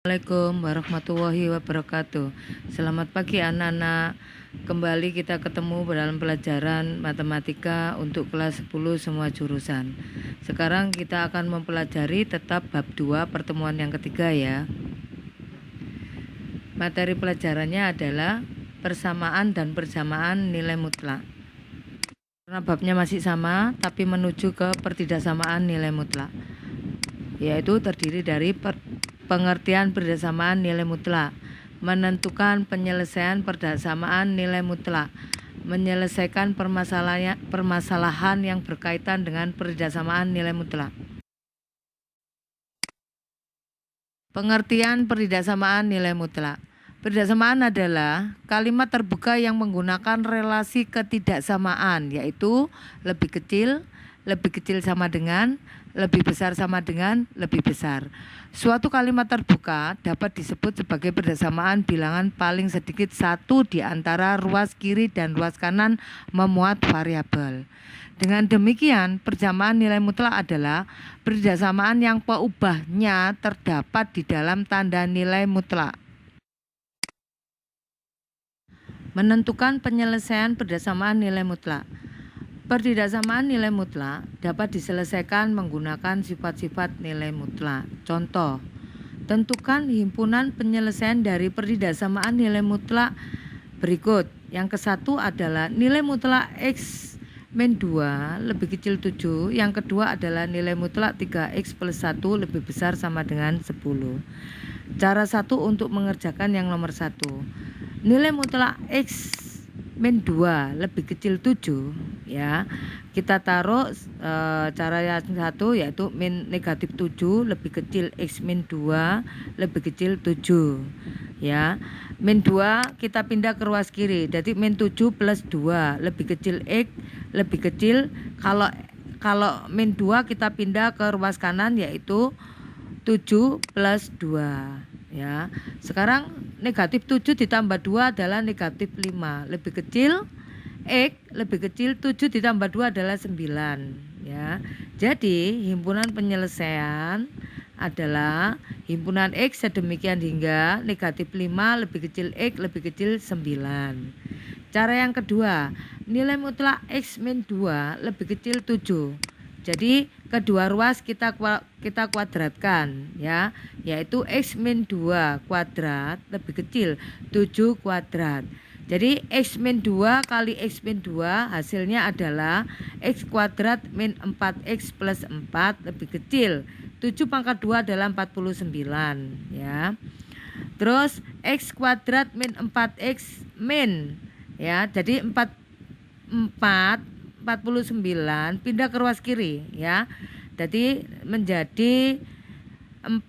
Assalamualaikum warahmatullahi wabarakatuh. Selamat pagi anak-anak. Kembali kita ketemu dalam pelajaran matematika untuk kelas 10 semua jurusan. Sekarang kita akan mempelajari tetap bab 2 pertemuan yang ketiga ya. Materi pelajarannya adalah persamaan dan persamaan nilai mutlak. Karena babnya masih sama tapi menuju ke pertidaksamaan nilai mutlak, yaitu terdiri dari pengertian persamaan nilai mutlak, menentukan penyelesaian persamaan nilai mutlak, menyelesaikan permasalahan yang berkaitan dengan persamaan nilai mutlak. Pengertian persamaan nilai mutlak. Persamaan adalah kalimat terbuka yang menggunakan relasi ketidaksamaan, yaitu lebih kecil sama dengan, lebih besar sama dengan, lebih besar. Suatu kalimat terbuka dapat disebut sebagai persamaan bilangan paling sedikit satu di antara ruas kiri dan ruas kanan memuat variabel. Dengan demikian, persamaan nilai mutlak adalah persamaan yang peubahnya terdapat di dalam tanda nilai mutlak. Menentukan penyelesaian persamaan nilai mutlak. Pertidaksamaan nilai mutlak dapat diselesaikan menggunakan sifat-sifat nilai mutlak. Contoh, tentukan himpunan penyelesaian dari pertidaksamaan nilai mutlak berikut. Yang ke-1 adalah nilai mutlak X min 2 lebih kecil 7. Yang kedua adalah nilai mutlak 3X plus 1 lebih besar sama dengan 10. Cara 1 untuk mengerjakan yang nomor 1. Nilai mutlak X min 2 lebih kecil 7 ya. Kita taruh cara yang satu yaitu min negatif 7 lebih kecil X min 2 lebih kecil 7 ya. Min 2 kita pindah ke ruas kiri, jadi min 7 plus 2 lebih kecil X lebih kecil. Kalau min 2 kita pindah ke ruas kanan yaitu 7 plus 2 ya. Sekarang negatif 7 ditambah 2 adalah negatif 5 lebih kecil X lebih kecil 7 ditambah 2 adalah 9 ya. Jadi himpunan penyelesaian adalah himpunan X sedemikian hingga negatif 5 lebih kecil X lebih kecil 9. Cara yang kedua, nilai mutlak X min 2 lebih kecil 7. Jadi kedua ruas kita kuadratkan ya, yaitu X min 2 kuadrat lebih kecil 7 kuadrat. Jadi X min 2 kali X min 2 hasilnya adalah X kuadrat min 4X plus 4 lebih kecil 7 pangkat 2 adalah 49 ya. Terus X kuadrat min 4X min ya, jadi 49 pindah ke ruas kiri ya. Jadi menjadi 4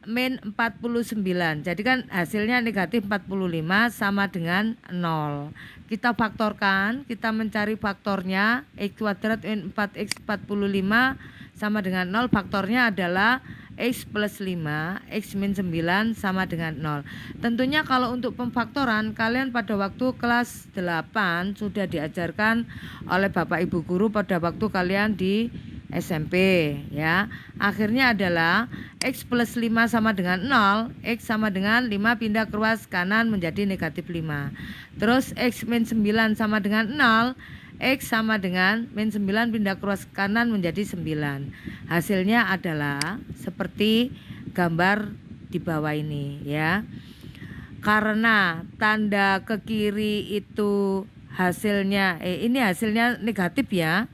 min 49. Jadi kan hasilnya negatif 45 sama dengan 0. Kita faktorkan, kita mencari faktornya. X kuadrat min 4X 45 sama dengan 0. Faktornya adalah X plus 5, X min 9 sama dengan 0. Tentunya kalau untuk pemfaktoran kalian pada waktu kelas 8 sudah diajarkan oleh Bapak Ibu guru pada waktu kalian di SMP ya. Akhirnya adalah X plus 5 sama dengan 0, X sama dengan 5 pindah ke ruas kanan menjadi negatif 5. Terus X min 9 sama dengan 0, X sama dengan min 9 pindah ke ruas kanan menjadi 9. Hasilnya adalah seperti gambar di bawah ini ya. Karena tanda ke kiri itu hasilnya ini hasilnya negatif ya.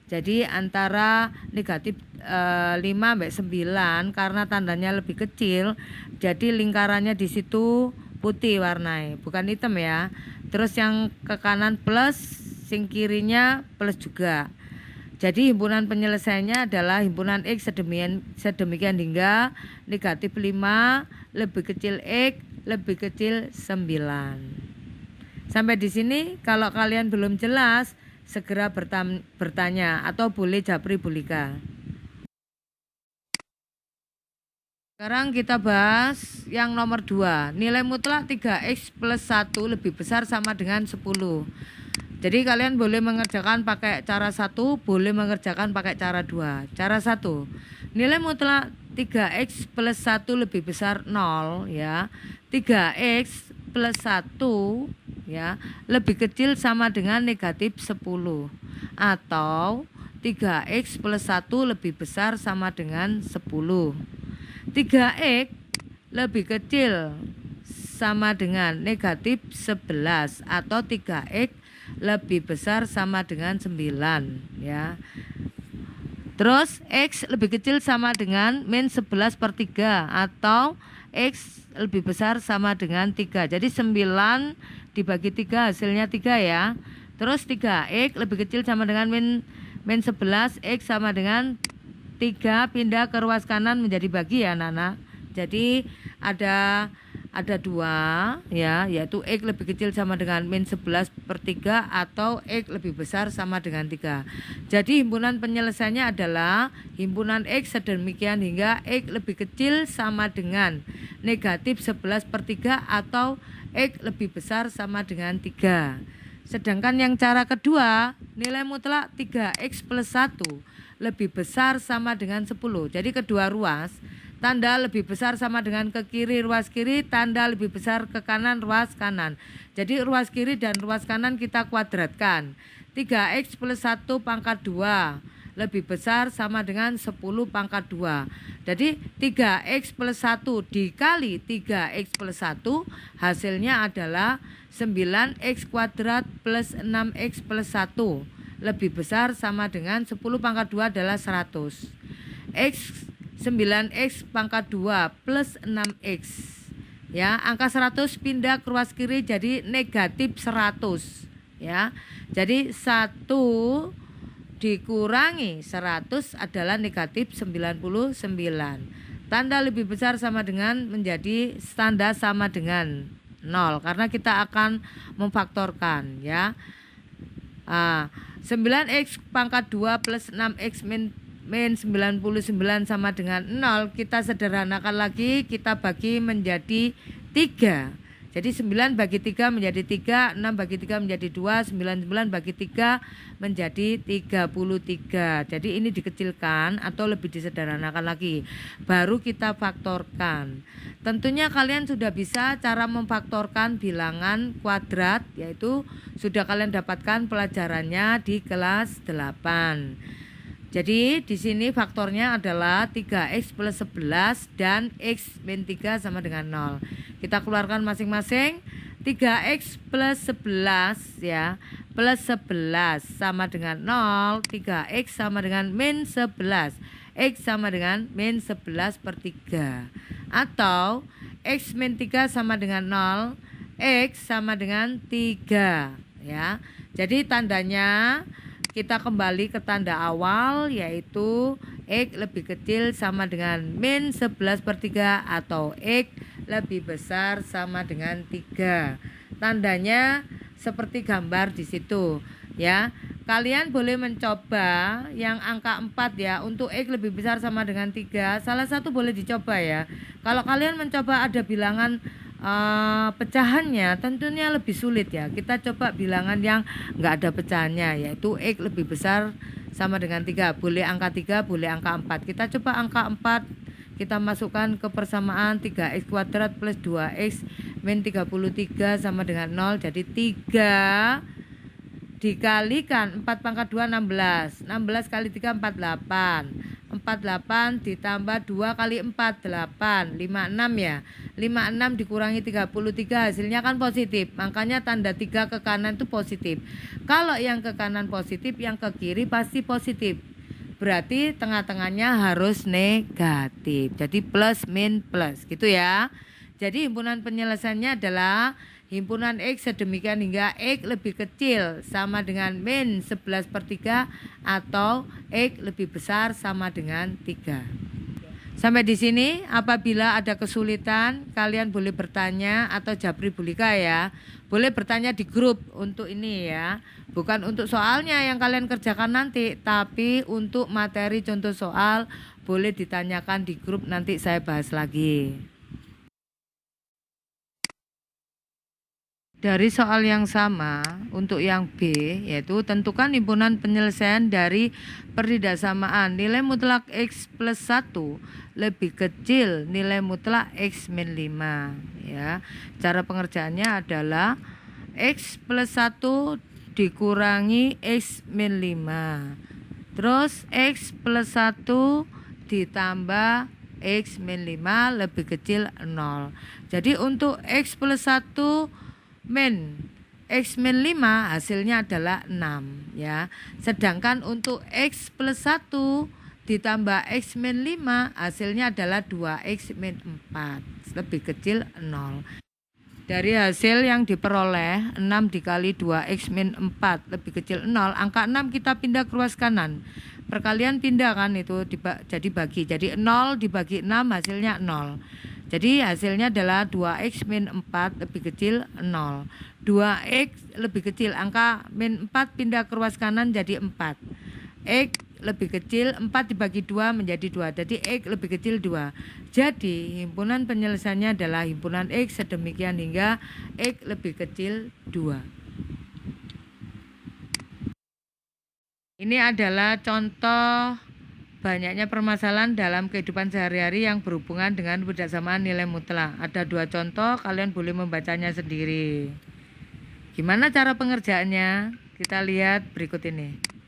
Jadi antara negatif 5 sampai 9 karena tandanya lebih kecil, jadi lingkarannya di situ putih warnanya, bukan hitam ya. Terus yang ke kanan plus, sing kirinya plus juga. Jadi himpunan penyelesaiannya adalah himpunan X sedemikian hingga negatif 5 lebih kecil X lebih kecil 9. Sampai di sini kalau kalian belum jelas segera bertanya atau boleh japri bulika. Sekarang kita bahas yang nomor 2. Nilai mutlak 3X plus 1 lebih besar sama dengan 10. Jadi kalian boleh mengerjakan pakai cara 1, boleh mengerjakan pakai cara 2. Cara 1, nilai mutlak 3x plus 1 lebih besar 0 ya. 3x plus 1 ya lebih kecil sama dengan negatif 10, atau 3x plus 1 lebih besar sama dengan 10. 3x lebih kecil sama dengan negatif 11, atau 3x lebih besar sama dengan 9 ya. Terus x lebih kecil sama dengan min 11 per 3, atau x lebih besar sama dengan 3. Jadi 9 dibagi 3 hasilnya 3 ya. Terus 3x lebih kecil sama dengan min 11, x sama dengan 3, pindah ke ruas kanan menjadi bagi ya anak-anak. Jadi ada 2 ya, yaitu x lebih kecil sama dengan min 11 per 3, atau x lebih besar sama dengan 3. Jadi himpunan penyelesaiannya adalah himpunan x sedemikian hingga x lebih kecil sama dengan negatif 11 per 3, atau x lebih besar sama dengan 3. Sedangkan yang cara kedua, nilai mutlak 3x plus 1 lebih besar sama dengan 10. Jadi kedua ruas, tanda lebih besar sama dengan ke kiri ruas kiri, tanda lebih besar ke kanan ruas kanan. Jadi ruas kiri dan ruas kanan kita kuadratkan. 3x plus 1 pangkat 2 lebih besar sama dengan 10 pangkat 2. Jadi 3x plus 1 dikali 3x plus 1 hasilnya adalah 9x kuadrat plus 6x plus 1 lebih besar sama dengan 10 pangkat 2 adalah 100. X 9x pangkat 2 plus 6x ya, angka 100 pindah ke ruas kiri jadi negatif 100 ya. Jadi 1 dikurangi 100 adalah negatif 99. Tanda lebih besar sama dengan menjadi tanda sama dengan 0 karena kita akan memfaktorkan ya. 9x pangkat 2 plus 6x min 99 sama dengan 0, kita sederhanakan lagi, kita bagi menjadi 3. Jadi 9 bagi 3 menjadi 3, 6 bagi 3 menjadi 2, 99 bagi 3 menjadi 33. Jadi ini dikecilkan atau lebih disederhanakan lagi, baru kita faktorkan. Tentunya kalian sudah bisa cara memfaktorkan bilangan kuadrat, yaitu sudah kalian dapatkan pelajarannya di kelas 8. Jadi di sini faktornya adalah 3x plus 11 dan x min 3 sama dengan 0. Kita keluarkan masing-masing. 3x plus 11 ya, plus 11 sama dengan 0. 3x sama dengan min 11. X sama dengan min 11 per 3. Atau x min 3 sama dengan 0. X sama dengan 3 ya. Jadi tandanya kita kembali ke tanda awal, yaitu x lebih kecil sama dengan min 11 per 3, atau x lebih besar sama dengan 3. Tandanya seperti gambar di situ ya. Kalian boleh mencoba yang angka 4 ya, untuk x lebih besar sama dengan 3. Salah satu boleh dicoba ya. Kalau kalian mencoba ada bilangan pecahannya tentunya lebih sulit ya. Kita coba bilangan yang enggak ada pecahannya, yaitu x lebih besar sama dengan 3. Boleh angka 3, boleh angka 4. Kita coba angka 4, kita masukkan ke persamaan 3x kuadrat plus 2x min 33 sama dengan 0. Jadi 3 dikalikan 4 pangkat 2 16. 16 kali 3 48. 48 ditambah 2 kali 4 8, 56 ya. 56 dikurangi 33 hasilnya kan positif. Makanya tanda 3 ke kanan itu positif. Kalau yang ke kanan positif, yang ke kiri pasti positif. Berarti tengah-tengahnya harus negatif. Jadi plus min plus gitu ya. Jadi himpunan penyelesaiannya adalah himpunan X sedemikian hingga X lebih kecil sama dengan min 11 per 3, atau X lebih besar sama dengan 3. Sampai di sini. Apabila ada kesulitan, kalian boleh bertanya, atau Japri Bulika ya, boleh bertanya di grup untuk ini ya. Bukan untuk soalnya yang kalian kerjakan nanti, tapi untuk materi contoh soal boleh ditanyakan di grup, nanti saya bahas lagi. Dari soal yang sama, untuk yang B, yaitu tentukan himpunan penyelesaian dari pertidasamaan nilai mutlak X plus 1 lebih kecil nilai mutlak X min 5. Ya. Cara pengerjaannya adalah X plus 1 dikurangi X min 5. Terus X plus 1 ditambah X min 5 lebih kecil 0. Jadi untuk X plus 1 min X min 5 hasilnya adalah 6 ya. Sedangkan untuk X plus 1 ditambah X min 5 hasilnya adalah 2X min 4 lebih kecil 0. Dari hasil yang diperoleh 6 dikali 2X min 4 lebih kecil 0, angka 6 kita pindah ke ruas kanan. Perkalian pindah kan itu jadi bagi. Jadi 0 dibagi 6 hasilnya 0. Jadi hasilnya adalah 2X min 4 lebih kecil 0. 2X lebih kecil, angka min 4 pindah ke ruas kanan jadi 4. X lebih kecil, 4 dibagi 2 menjadi 2. Jadi X lebih kecil 2. Jadi himpunan penyelesaiannya adalah himpunan X sedemikian hingga X lebih kecil 2. Ini adalah contoh banyaknya permasalahan dalam kehidupan sehari-hari yang berhubungan dengan perdasamaan nilai mutlak. Ada 2 contoh, kalian boleh membacanya sendiri. Gimana cara pengerjaannya? Kita lihat berikut ini.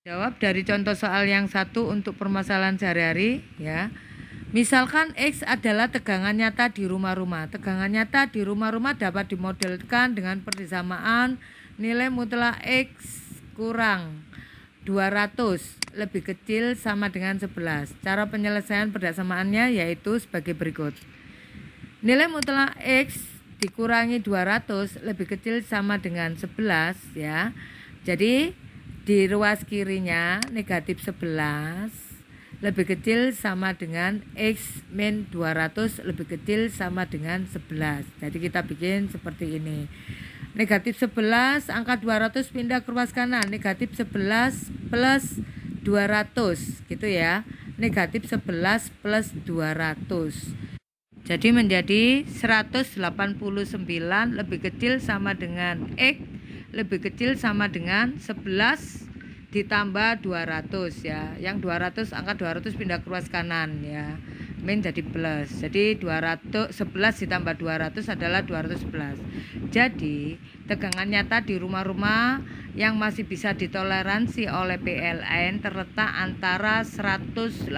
Jawab dari contoh soal yang satu untuk permasalahan sehari-hari ya. Misalkan X adalah tegangan nyata di rumah-rumah. Tegangan nyata di rumah-rumah dapat dimodelkan dengan persamaan nilai mutlak X kurang 200 lebih kecil sama dengan 11. Cara penyelesaian persamaannya yaitu sebagai berikut. Nilai mutlak X dikurangi 200 lebih kecil sama dengan 11 ya. Jadi di ruas kirinya negatif 11 lebih kecil sama dengan X min 200 lebih kecil sama dengan 11. Jadi kita bikin seperti ini. Negatif 11, angka 200 pindah ke ruas kanan. Negatif 11 plus 200 gitu ya. Negatif 11 plus 200. Jadi menjadi 189 lebih kecil sama dengan X lebih kecil sama dengan 11 ditambah 200 ya. Yang 200, angka 200 pindah ke ruas kanan ya. Min jadi plus. Jadi 211 ditambah 200 adalah 211. Jadi tegangan nyata di rumah-rumah yang masih bisa ditoleransi oleh PLN terletak antara 189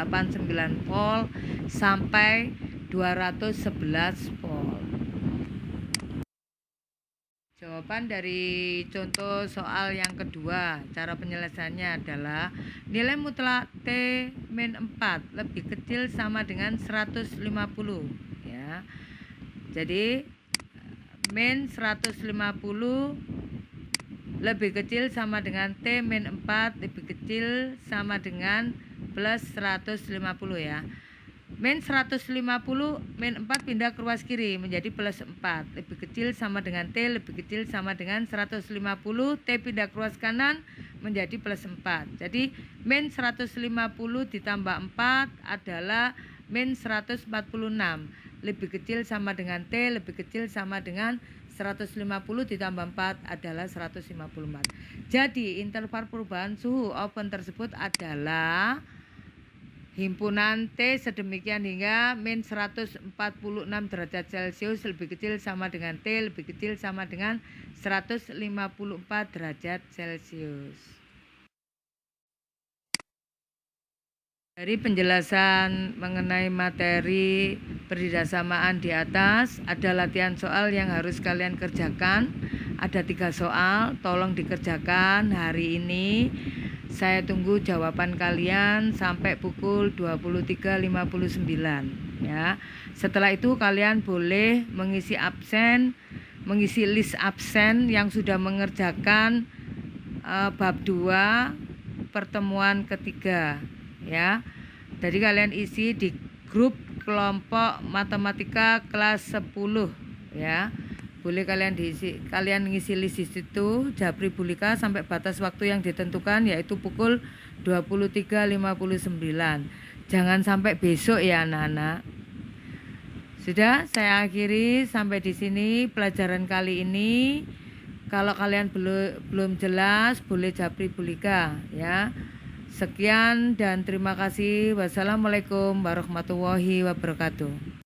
volt sampai 211 volt. Jawaban dari contoh soal yang kedua, cara penyelesaiannya adalah nilai mutlak T min 4 lebih kecil sama dengan 150 ya. Jadi min 150 lebih kecil sama dengan T min 4 lebih kecil sama dengan plus 150 ya. Min 150 min 4 pindah ke ruas kiri menjadi plus 4 lebih kecil sama dengan T lebih kecil sama dengan 150. T pindah ke ruas kanan menjadi plus 4. Jadi min 150 ditambah 4 adalah min 146 lebih kecil sama dengan T lebih kecil sama dengan 150 ditambah 4 adalah 154. Jadi interval perubahan suhu oven tersebut adalah himpunan T sedemikian hingga min 146 derajat Celcius lebih kecil sama dengan T lebih kecil sama dengan 154 derajat Celcius. Dari penjelasan mengenai materi pertidasamaan di atas, ada latihan soal yang harus kalian kerjakan. Ada 3 soal, tolong dikerjakan hari ini. Saya tunggu jawaban kalian sampai pukul 23.59 ya. Setelah itu kalian boleh mengisi absen, mengisi list absen yang sudah mengerjakan bab 2 pertemuan ketiga ya. Jadi kalian isi di grup kelompok matematika kelas 10 ya. Boleh kalian ngisi list di situ Japri Bulika sampai batas waktu yang ditentukan yaitu pukul 23.59. Jangan sampai besok ya anak-anak. Sudah, saya akhiri sampai di sini pelajaran kali ini. Kalau kalian belum jelas boleh Japri Bulika ya. Sekian dan terima kasih. Wassalamualaikum warahmatullahi wabarakatuh.